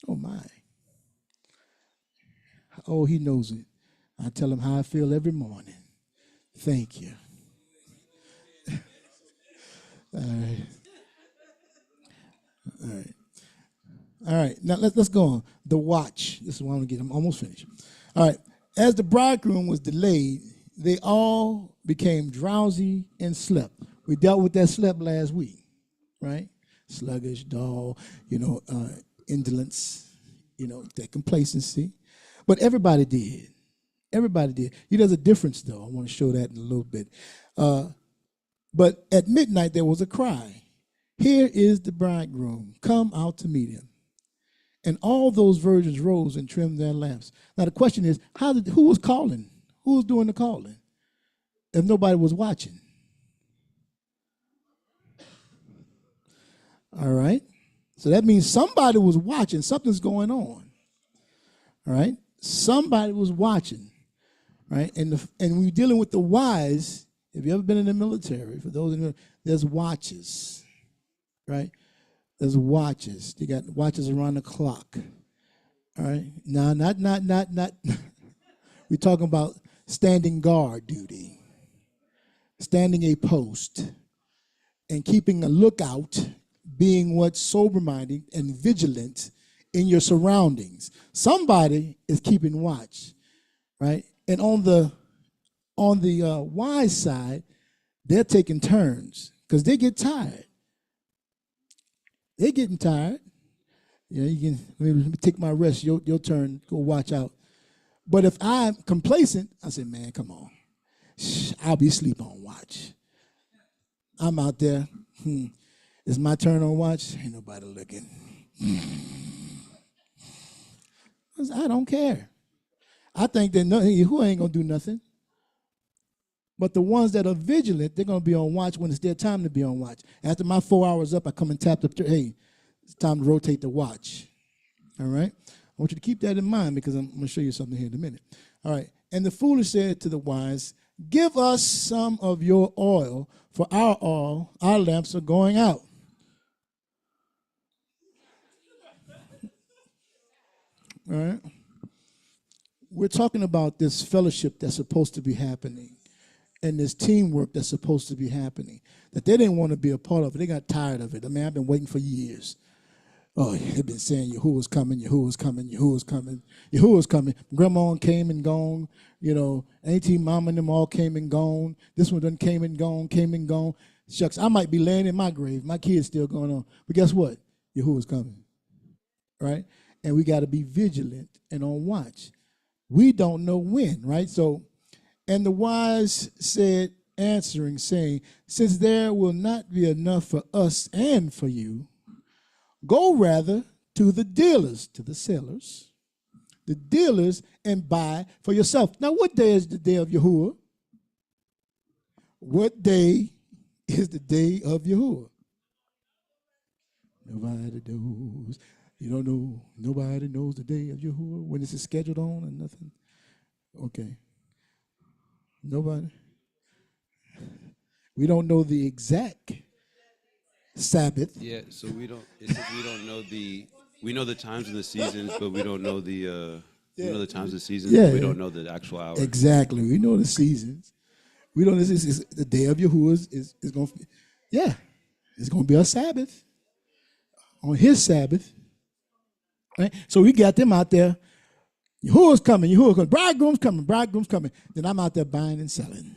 Oh my. Oh, he knows it. I tell him how I feel every morning. Thank you. All right. All right. All right. Now let's go on. The watch. This is what I'm going to get. I'm almost finished. All right. As the bridegroom was delayed, they all became drowsy and slept. We dealt with that slept last week, right? Sluggish, dull, indolence, that complacency. But everybody did. Everybody did. There's a difference, though. I want to show that in a little bit. But at midnight, there was a cry. Here is the bridegroom. Come out to meet him. And all those virgins rose and trimmed their lamps. Now, the question is, who was calling? Who was doing the calling if nobody was watching? All right. So that means somebody was watching. Something's going on. All right. Somebody was watching. Right. And when you're dealing with the wise, if you've ever been in the military, for those of you, there's watches. Right. There's watches. You got watches around the clock. All right. Now, not. We're talking about standing guard duty, standing a post, and keeping a lookout, being what sober-minded and vigilant in your surroundings. Somebody is keeping watch, right? And on the wise side, they're taking turns because they get tired. They're getting tired. You can let me take my rest. Your turn. Go watch out. But if I'm complacent, I say, man, come on. I'll be asleep on watch. I'm out there. It's my turn on watch. Ain't nobody looking. I don't care. I think that who ain't gonna do nothing. But the ones that are vigilant, they're going to be on watch when it's their time to be on watch. After my 4 hours up, I come and tap the, hey, it's time to rotate the watch. All right? I want you to keep that in mind because I'm going to show you something here in a minute. All right. And the foolish said to the wise, give us some of your oil, for our lamps are going out. All right? We're talking about this fellowship that's supposed to be happening and this teamwork that's supposed to be happening, that they didn't want to be a part of it. They got tired of it. I mean, I've been waiting for years. Oh, they've been saying Yahuwah's coming, Yahuwah's coming, Yahuwah's coming, Yahuwah's coming. Grandma came and gone. You know, Auntie Mama and them all came and gone. This one done came and gone. Shucks, I might be laying in my grave. My kid's still going on. But guess what? Yahuwah's coming, right? And we got to be vigilant and on watch. We don't know when, right? So, and the wise said, answering, saying, since there will not be enough for us and for you, go rather to the dealers, to the sellers, the dealers, and buy for yourself. Now, what day is the day of Yahuwah? What day is the day of Yahuwah? Nobody knows. You don't know. Nobody knows the day of Yahuwah, when it's scheduled on or nothing. Okay. Nobody. We don't know the exact Sabbath. Yeah, so we don't know we know the times and the seasons, but we don't know the we know the times and seasons, but we don't know the actual hour. Exactly. We know the seasons. We know this is the day of Yahuwah is going to, it's going to be a Sabbath on his Sabbath. Right? So we got them out there. Yahuwah's coming, bridegroom's coming. Then I'm out there buying and selling.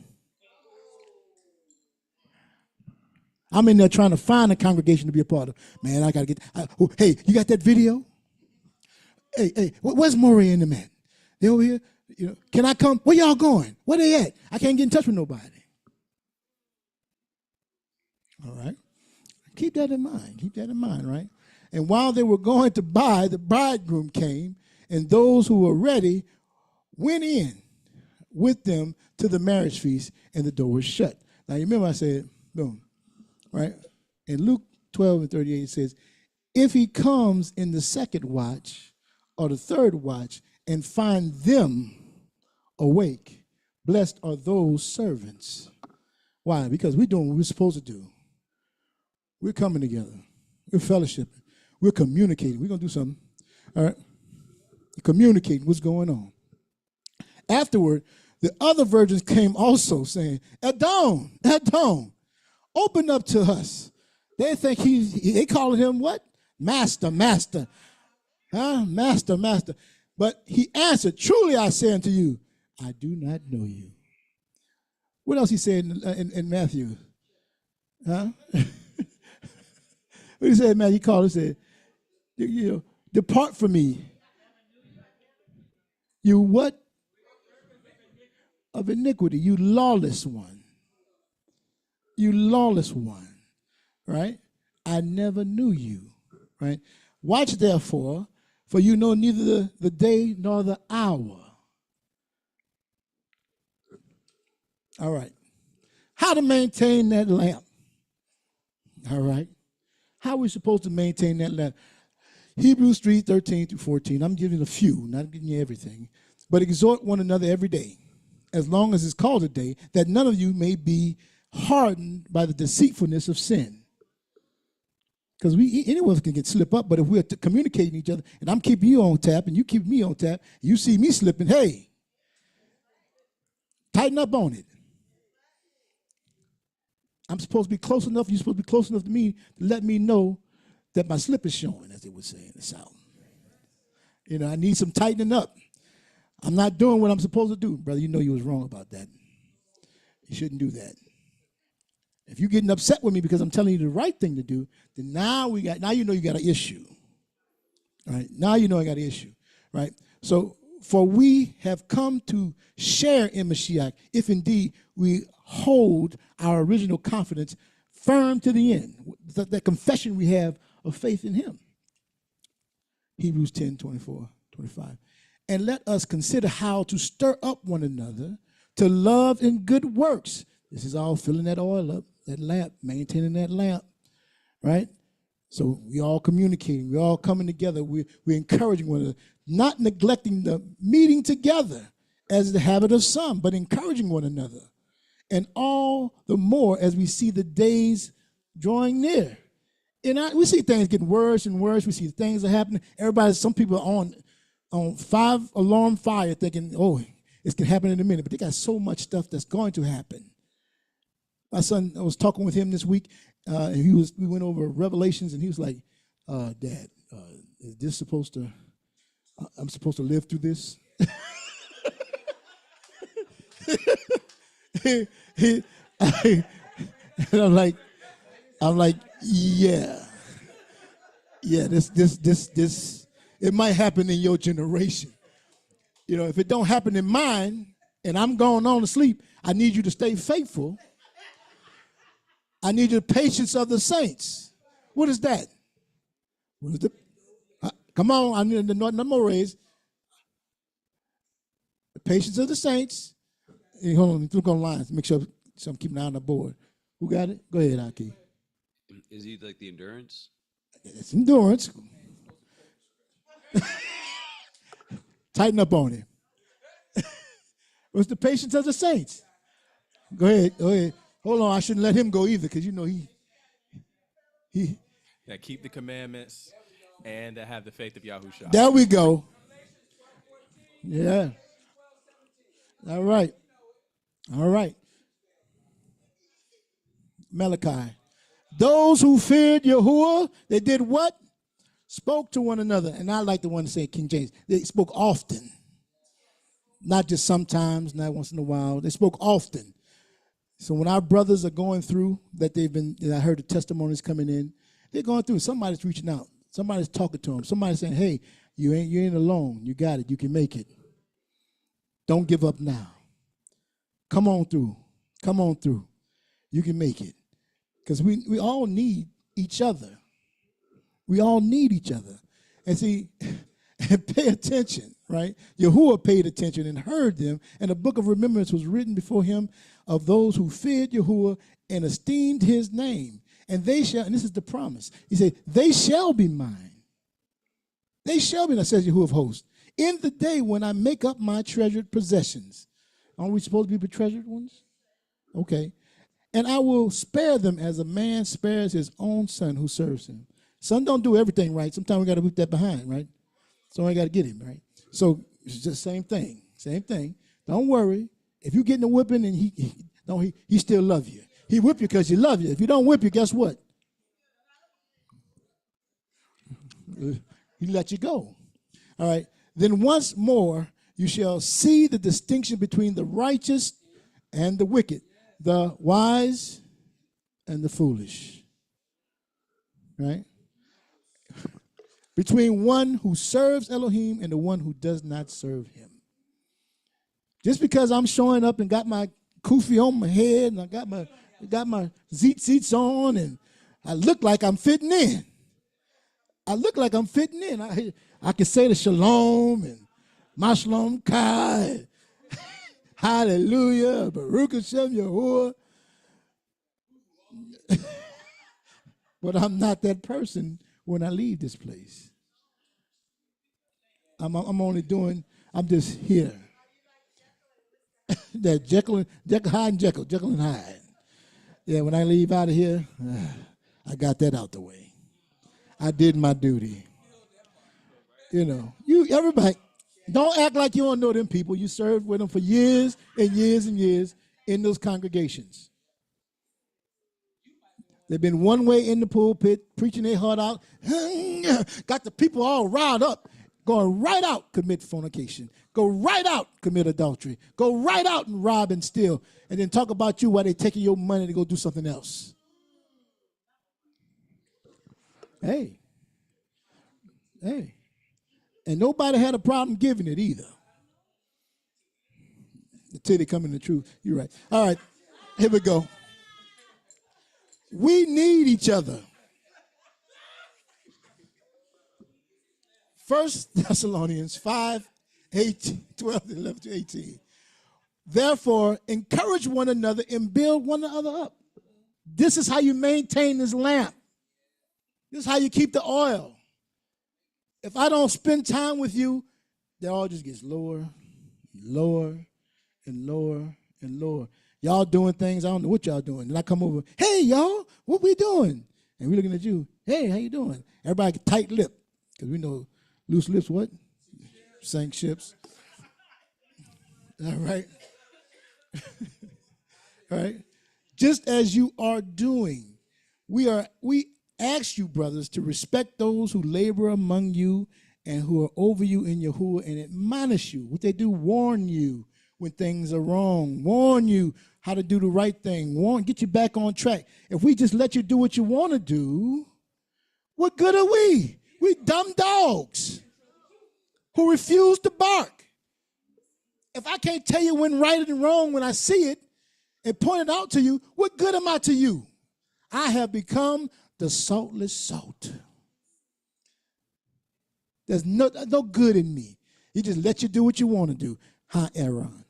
I'm in there trying to find a congregation to be a part of. Man, I got to get, hey, you got that video? Hey, where's Maury and the man? They over here? You know, can I come? Where y'all going? Where they at? I can't get in touch with nobody. All right. Keep that in mind, right? And while they were going to buy, the bridegroom came, and those who were ready went in with them to the marriage feast, and the door was shut. Now, you remember I said, boom, right? In Luke 12:38, it says, if he comes in the second watch or the third watch and find them awake, blessed are those servants. Why? Because we're doing what we're supposed to do. We're coming together. We're fellowshipping. We're communicating. We're going to do something. All right? Communicating what's going on. Afterward, the other virgins came also saying, at dawn, open up to us. They think they calling him what? Master. Master. But he answered, truly I say unto you, I do not know you. What else he said in Matthew? Huh? What he said in Matthew? He called and said, depart from me. You what? Of iniquity. You lawless one. Right? I never knew you. Right? Watch therefore, for you know neither the day nor the hour. All right. How to maintain that lamp. All right. How are we supposed to maintain that lamp? Hebrews 3:13-14. I'm giving a few, not giving you everything. But exhort one another every day, as long as it's called a day, that none of you may be hardened by the deceitfulness of sin. Because anyone can slip up, but if we're communicating each other, and I'm keeping you on tap, and you keep me on tap, you see me slipping, hey, tighten up on it. I'm supposed to be close enough, you're supposed to be close enough to me to let me know that my slip is showing, as they would say in the South. You know, I need some tightening up. I'm not doing what I'm supposed to do. Brother, you know you was wrong about that. You shouldn't do that. If you're getting upset with me because I'm telling you the right thing to do, then now you know you got an issue. Right? Now you know I got an issue. Right? So, for we have come to share in Mashiach, if indeed we hold our original confidence firm to the end. That confession we have of faith in him. Hebrews 10:24-25. And let us consider how to stir up one another to love and good works. This is all filling that oil up, that lamp, maintaining that lamp, right? So we all communicating, we all coming together, we're encouraging one another, not neglecting the meeting together as the habit of some, but encouraging one another. And all the more as we see the days drawing near. And we see things getting worse and worse. We see things are happening. Some people are on 5-alarm fire thinking, oh, it's going to happen in a minute. But they got so much stuff that's going to happen. My son, I was talking with him this week, and we went over Revelations, and he was like, Dad, is this I'm supposed to live through this? And I'm like, yeah, this, it might happen in your generation. You know, if it don't happen in mine, and I'm going on to sleep, I need you to stay faithful. I need the patience of the saints. What is that? What is come on, I need the number raised. The patience of the saints. Hey, hold on, look online. Make sure I'm keeping an eye on the board. Who got it? Go ahead, Aki. Is he like the endurance? It's endurance. Tighten up on him. What's the patience of the saints? Go ahead. Hold on, I shouldn't let him go either, because you know he. That keep the commandments and that have the faith of Yahushua. There we go. Yeah. All right. Malachi. Those who feared Yahuwah, they did what? Spoke to one another. And I like the one to say King James. They spoke often. Not just sometimes, not once in a while. They spoke often. So when our brothers are going through, I heard the testimonies coming in, they're going through, somebody's reaching out. Somebody's talking to them. Somebody's saying, hey, you ain't alone. You got it. You can make it. Don't give up now. Come on through. You can make it. Because we all need each other. We all need each other. And see, and pay attention, right? Yahuwah paid attention and heard them, and a book of remembrance was written before him of those who feared Yahuwah and esteemed his name. And they shall, and this is the promise, he said, they shall be mine. They shall be mine, says Yahuwah of hosts, in the day when I make up my treasured possessions. Aren't we supposed to be the treasured ones? Okay. And I will spare them as a man spares his own son who serves him. Son don't do everything right. Sometimes we got to whip that behind, right? So I got to get him, right? So it's the same thing. Don't worry. If you getting a whipping and he still love you. He whip you because he love you. If he don't whip you, guess what? He let you go. All right. Then once more you shall see the distinction between the righteous and the wicked, the wise and the foolish. Right? Between one who serves Elohim and the one who does not serve him. Just because I'm showing up and got my kufi on my head and I got my seats on and I look like I'm fitting in. I can say the shalom and mashalom kai, hallelujah, Baruch Hashem Yahuwah. But I'm not that person when I leave this place. I'm just here. That Jekyll and Hyde. Yeah, when I leave out of here, I got that out the way. I did my duty. You know, everybody, don't act like you don't know them people. You served with them for years and years and years in those congregations. They've been one way in the pulpit, preaching their heart out, got the people all riled up, going right out, commit fornication, go right out, commit adultery, go right out and rob and steal, and then talk about you while they're taking your money to go do something else. Hey. And nobody had a problem giving it either. Until they come in the truth. You're right. All right, here we go. We need each other. 1 Thessalonians 5, 12, 11 to 18. Therefore, encourage one another and build one another up. This is how you maintain this lamp. This is how you keep the oil. If I don't spend time with you, the oil just gets lower, lower, and lower, and lower. Y'all doing things, I don't know what y'all doing. And I come over, hey, y'all, what we doing? And we looking at you, hey, how you doing? Everybody tight lip, because we know loose lips what? Sink ships. All right. All right. Just as you are doing, we ask you, brothers, to respect those who labor among you and who are over you in Yahuwah and admonish you. What they do, warn you when things are wrong, warn you how to do the right thing, get you back on track. If we just let you do what you want to do, what good are we? We dumb dogs who refuse to bark. If I can't tell you when right and wrong when I see it and point it out to you, what good am I to you? I have become the saltless salt. There's no good in me. He just let you do what you want to do. Hi, Aaron.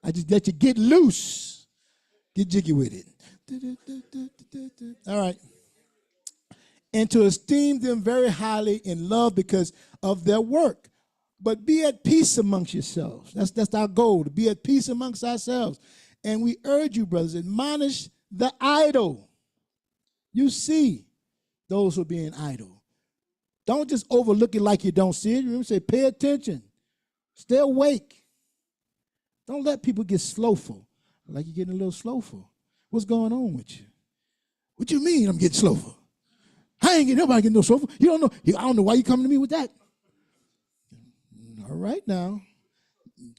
I just let you get loose. Get jiggy with it. All right. And to esteem them very highly in love because of their work. But be at peace amongst yourselves. That's our goal, to be at peace amongst ourselves. And we urge you, brothers, admonish the idle. You see those who are being idle. Don't just overlook it like you don't see it. Remember, say, pay attention. Stay awake. Don't let people get slowful. Like you're getting a little slowful. What's going on with you? What you mean I'm getting slowful? I ain't getting nobody getting no slowful. You don't know. I don't know why you coming to me with that. All right now.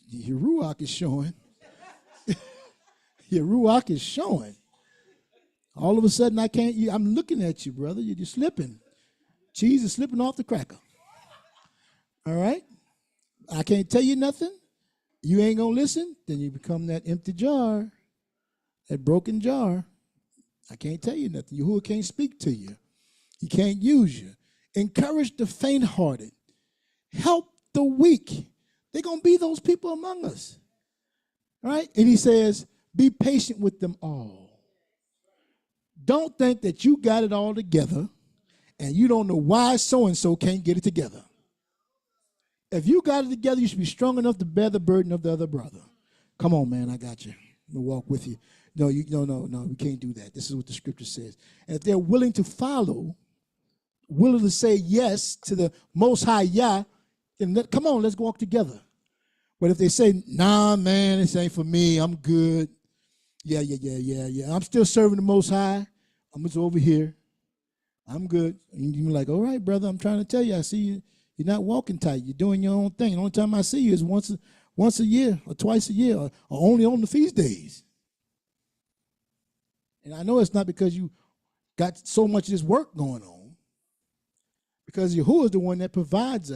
Your ruach is showing. Your ruach is showing. All of a sudden, I'm looking at you, brother. You're slipping. Cheese is slipping off the cracker. All right? I can't tell you nothing. You ain't going to listen. Then you become that empty jar, that broken jar. I can't tell you nothing. Yahuwah can't speak to you. He can't use you. Encourage the faint-hearted. Help the weak. They're going to be those people among us. All right? And he says, be patient with them all. Don't think that you got it all together and you don't know why so-and-so can't get it together. If you got it together, you should be strong enough to bear the burden of the other brother. Come on, man, I got you. I'm going to walk with you. No, we can't do that. This is what the scripture says. And if they're willing to follow, willing to say yes to the Most High Yah, then come on, let's walk together. But if they say, nah, man, this ain't for me, I'm good. Yeah. I'm still serving the Most High. I'm just over here. I'm good. And you're like, all right, brother, I'm trying to tell you, I see you. You're not walking tight. You're doing your own thing. The only time I see you is once a year or twice a year or only on the feast days. And I know it's not because you got so much of this work going on. Because Yahuwah is the one that provides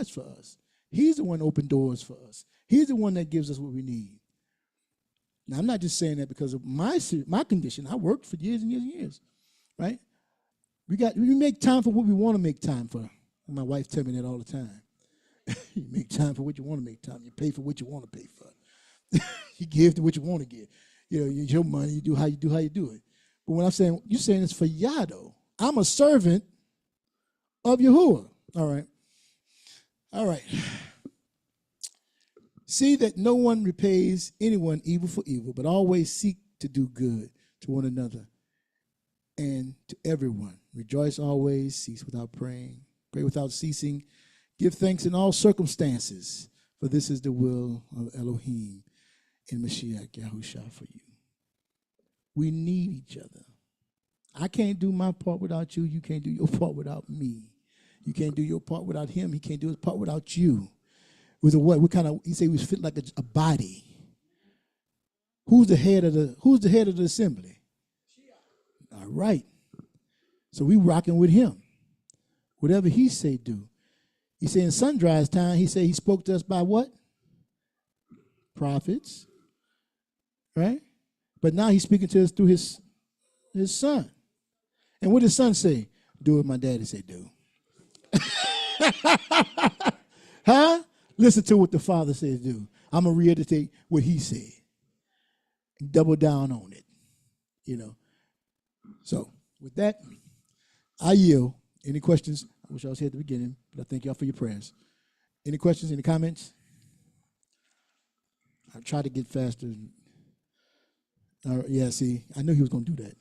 for us. He's the one that opens doors for us. He's the one that gives us what we need. Now, I'm not just saying that because of my condition. I worked for years and years and years, right? We make time for what we want to make time for. My wife tells me that all the time. You make time for what you want to make time. You pay for what you want to pay for. You give to what you want to give. It's your money. You do how you do it. But when I'm saying, you're saying it's for Yah, though. I'm a servant of Yahuwah. All right. See that no one repays anyone evil for evil, but always seek to do good to one another and to everyone. Rejoice always, cease without praying, pray without ceasing, give thanks in all circumstances, for this is the will of Elohim in Mashiach Yahushua for you. We need each other. I can't do my part without you. You can't do your part without me. You can't do your part without him. He can't do his part without you. With a what? He said we fit like a body. Who's the head of the assembly? All right. So we rocking with him. Whatever he say do. He said in Sundry's time, he said he spoke to us by what? Prophets. Right? But now he's speaking to us through his son. And what did his son say? Do what my daddy said do. Huh? Listen to what the father says do. I'm gonna reiterate what he said, double down on it. So with that, I yield. Any questions? I wish I was here at the beginning, but I thank y'all for your prayers. Any questions? Any comments? I try to get faster. Yeah, see, I knew he was going to do that.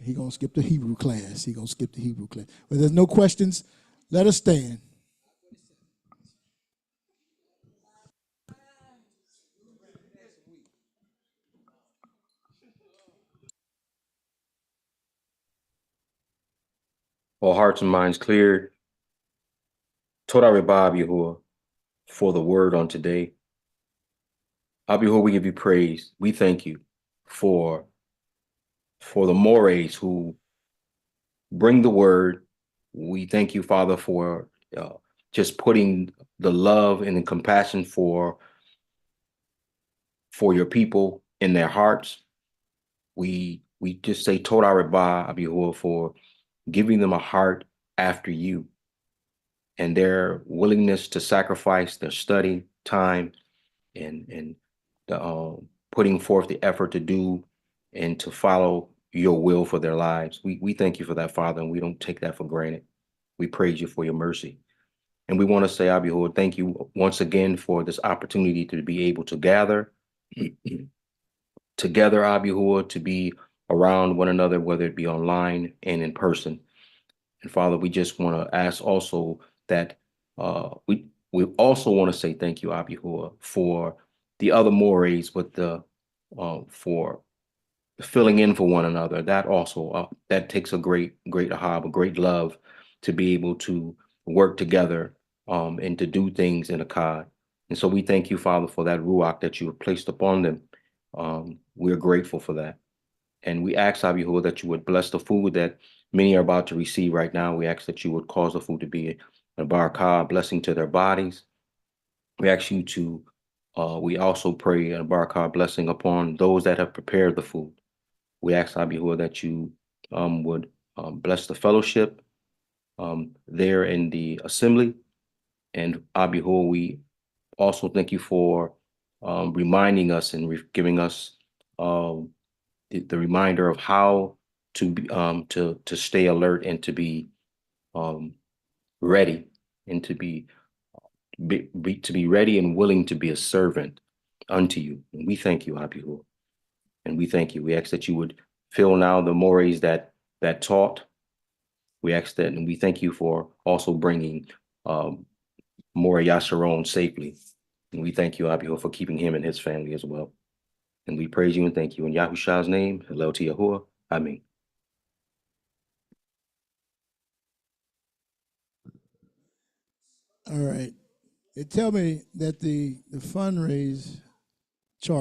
He going to skip the Hebrew class. But there's no questions. Let us stand. All hearts and minds cleared. Torah Rebab Yahuwah for the word on today. Yahuwah, we give you praise. We thank you for the mores who bring the word. We thank you, Father, for just putting the love and the compassion for your people in their hearts. We just say Torah Rebab Yahuwah for giving them a heart after you and their willingness to sacrifice their study time and the, putting forth the effort to do and to follow your will for their lives. We thank you for that, Father, and we don't take that for granted. We praise you for your mercy. And we want to say, Abiyahud, thank you once again for this opportunity to be able to gather together, Abiyahud, to be around one another, whether it be online and in person. And Father, we just want to ask also that we also want to say thank you, Abiyahud, for the other mores, but for filling in for one another. That also that takes a great a great love to be able to work together and to do things in a Akkad. And so we thank you, Father, for that ruach that you have placed upon them. We're grateful for that. And we ask, Abiyahud, that you would bless the food that many are about to receive right now. We ask that you would cause the food to be a barakah, a blessing to their bodies. We ask you to, we also pray a barakah blessing upon those that have prepared the food. We ask, Abiyahud, that you would bless the fellowship there in the assembly. And Abiyahud, we also thank you for reminding us and giving us the reminder of how to be, to stay alert and to be ready and to be ready and willing to be a servant unto you. And we thank you, Abiyahud. And we thank you. We ask that you would fill now the mores that taught. We ask that, and we thank you for also bringing More Yasharon safely. And we thank you, Abiyahud, for keeping him and his family as well. And we praise you and thank you in Yahushua's name. Hello to Yahuwah. Amen. All right. They tell me that the fundraise